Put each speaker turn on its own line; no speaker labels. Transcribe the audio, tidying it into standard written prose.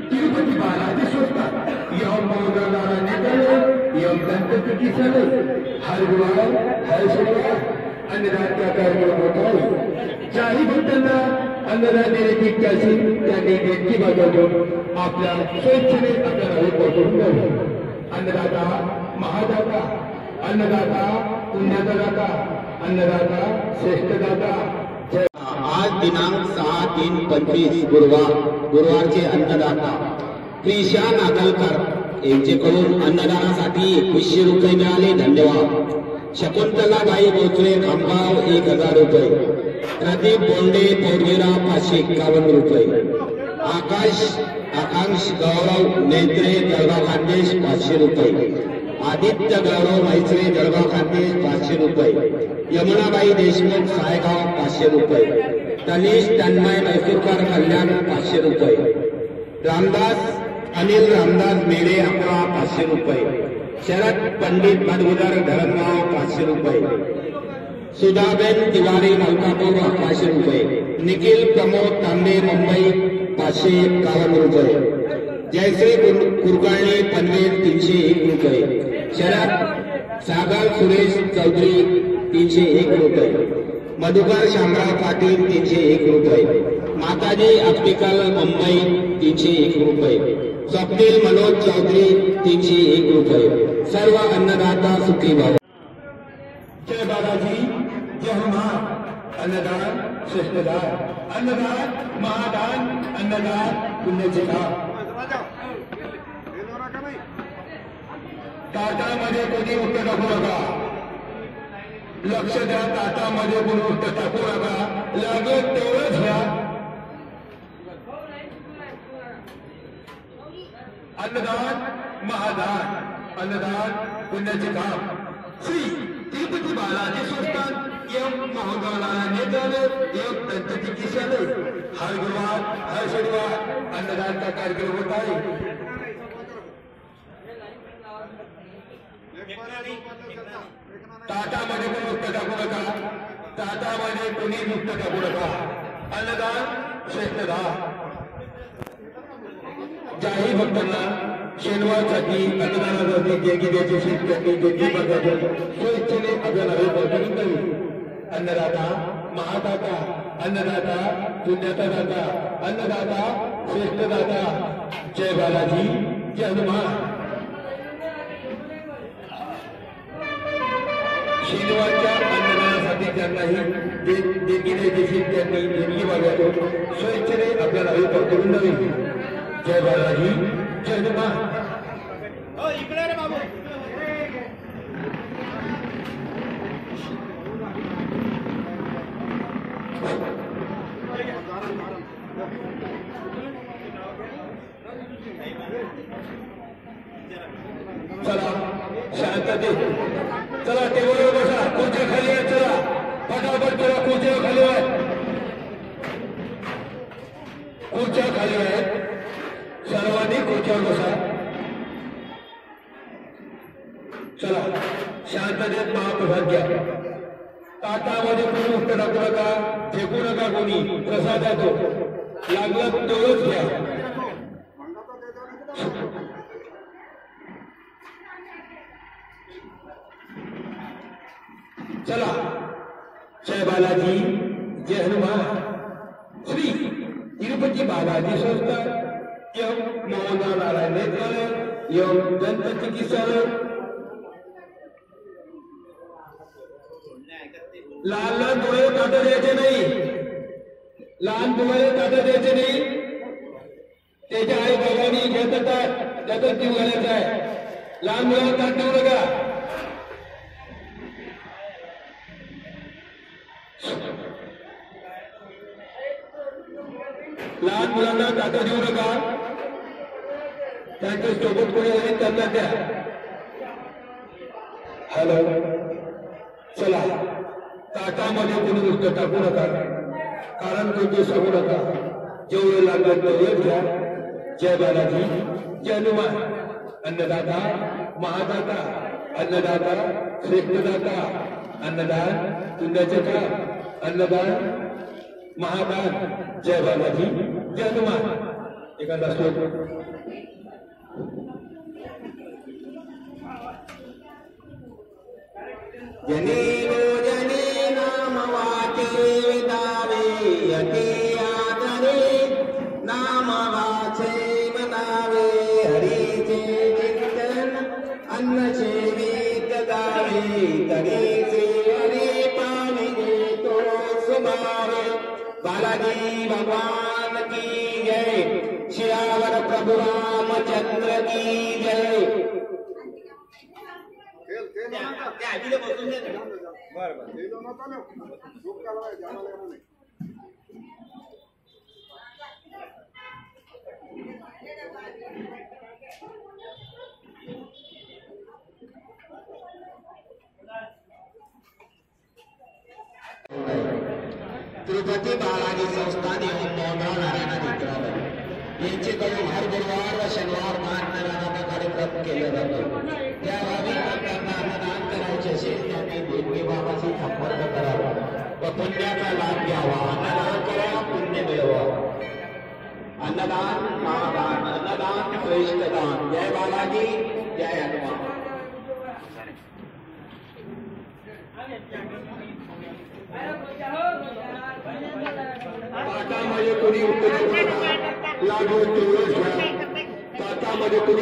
तिरुपति बालाजी संस्थान यह मौलाना नेता यह गणतंत्र की सदन हर गुरुवार हर शनिवार अन्नदान का कार्यक्रम होता है। चाही भक्तांना अन्नदान देण्याची इच्छा त्यांनी देणगी मागवून आपल्या स्वेच्छेने आपल्याला पाठवून द्यावे। अन्नदाता महादाता अन्नदाता पुण्यदाता दाता अन्नदाता श्रेष्ठ दाता।
आज दिनांक 6/3/25 गुरुवारचे अन्नदाता प्रिशा नागलकर यांच्याकडून अन्नदानासाठी 2100 रुपये मिळाले, धन्यवाद। शकुंतलाबाई भोसले खामगाव 1000 रुपये, प्रदीप बोंडे पोरगेरा 551 रुपये, आकांश गौरव नेत्रे जळगाव खानदेश 500 रुपये, आदित्य गौरव मैत्रे जळगाव खानदेश 500 रुपये, यमुनाबाई देशमुख सायगाव 500 रुपये, तनिष तन्मय मैसूरकर कल्याण 500 रुपये, अनिल रामदास मेढे अकरा 500 रुपये, शरद पंडित मधुकर धरणगाव 500 रुपये, सुधाबेन तिवारी मलकापूर 500 रुपये, निखिल प्रमोद तांबे मुंबई 551 रुपये, जयश्री कुलकर्णी पनवेल 301 रुपये, शरद सागर सुरेश चौधरी 301 रुपये, मधुकर शामराव पाटील 301 रुपये, माताजी ऑप्टिकल मुंबई 301 रुपये, स्वप्नील मनोज चौधरी 301 रुपये। सर्व अन्नदाता सुखी भव।
जय बालाजी जय हनुमान। अन्नदान श्रेष्ठदान अन्नदान महादान अन्नदान पुण्याचे काम। ताटामध्ये कोणी उत्तर टाकू नका, लक्ष द्या। ताटामध्ये कोणी उत्तर टाकू नका, लागत तेवढंच घ्या। अन्नदान महादान अन्नदान पुण्याचे काम। श्री तिरुपति बालाजी संस्थान एवं महोदय नेतृत्व एवं दंत चिकित्सालय हर गुरुवार हर शनिवार अन्नदान का कार्यक्रम होता है। ताटामध्ये कोणी मुक्त टाकू नका, ताटामध्ये कोणी मुक्त टाकू नका। अन्नदान श्रेष्ठदान। जाहीर भक्तांना शनिवारसाठी अन्नदानासाठी देणगी द्यायची शेतकऱ्यांनी देणगी मागायची स्वेच्छेने आपल्याला पाठवून द्यावी। अन्नदाता महादाता अन्नदाता पुण्याचा दाता अन्नदाता श्रेष्ठ दाता। जय बालाजी जय हनुमान। शनिवारच्या अन्नदानासाठी ज्यांनाही देणगी द्यायची त्यांनी देणगी मागायची स्वेच्छेने आपल्याला पाठवून द्यावी। जय बालाजी जय हनुमान। इकडे रे बाबू। चला शांतते, चला टेबलवर बसा, खुर्च्या खाली आहे, चला फटाफट चला, खुर्च्या खाली आहे, खुर्च्या खाली आहेत, सर्वांनी खुर्च्यावर बसा। चला शांततेत महाप्रसाद घ्या। ताटामध्ये कोणी उत्तर टाकू नका, फेकू नका, कोणी प्रसाद जातो, लागलं तेवढंच घ्या। चला जय बालाजी जय हनुमान। श्री तिरुपति बालाजी संस्थान एवं महोदय नेतृत्व एवं दंत चिकित्सालय। लहान लहान डोळे ताटं द्यायचे नाही, लहान मुलाला ताटं द्यायचे नाही, त्याच्या आई बाबांनी घेतात त्यातच जीव घालायचा आहे। लहान मुलाला ताट देऊ नका। लहान मुलांना ताटं देऊ नका, त्यांच्या सोबत कोणी आहे त्यांना द्या। हॅलो चला ताटामध्ये कोणी उत्तर टाकू नका, कारण कोणते सांगू नका, जेवढे लागत तेवढेच घ्या। जय बालाजी जय हनुमान। अन्नदाता महादाता अन्नदाता श्रेष्ठदाता। अन्नदान पुण्याचे काम, अन्नदान महादान, जय बालाजी जय हनुमान। एखादा श्लोक
जनी जनी नाम वाचे विदावे यती आदरे नाम वाचे मनावे हरीचे चिंतन अन्न सेवित गावे तरी श्री हरी पाविगे तो सुभावे। बालाजी भगवान की जय, श्यावर प्रभु रामचंद्र की जय। तिरुपती बालाजी संस्थान एवं मोंढा नारायण अधिकारी यांच्याकडून हर गुरुवार व शनिवार अन्नदानाचा कार्यक्रम केला जातो। त्या भाविक भक्तांना अन्नदान करायचे असेल त्यांनी देवगी बाबाशी संपर्क करावा व पुण्याचा लाभ घ्यावा। अन्नदान करा, पुण्य मिळवा। अन्नदान महादान, अन्नदान श्रेष्ठ दान। जय बालाजी जय हनुमान।
ताटामध्ये कोणी उत्तर लागू ताटामध्ये कोणी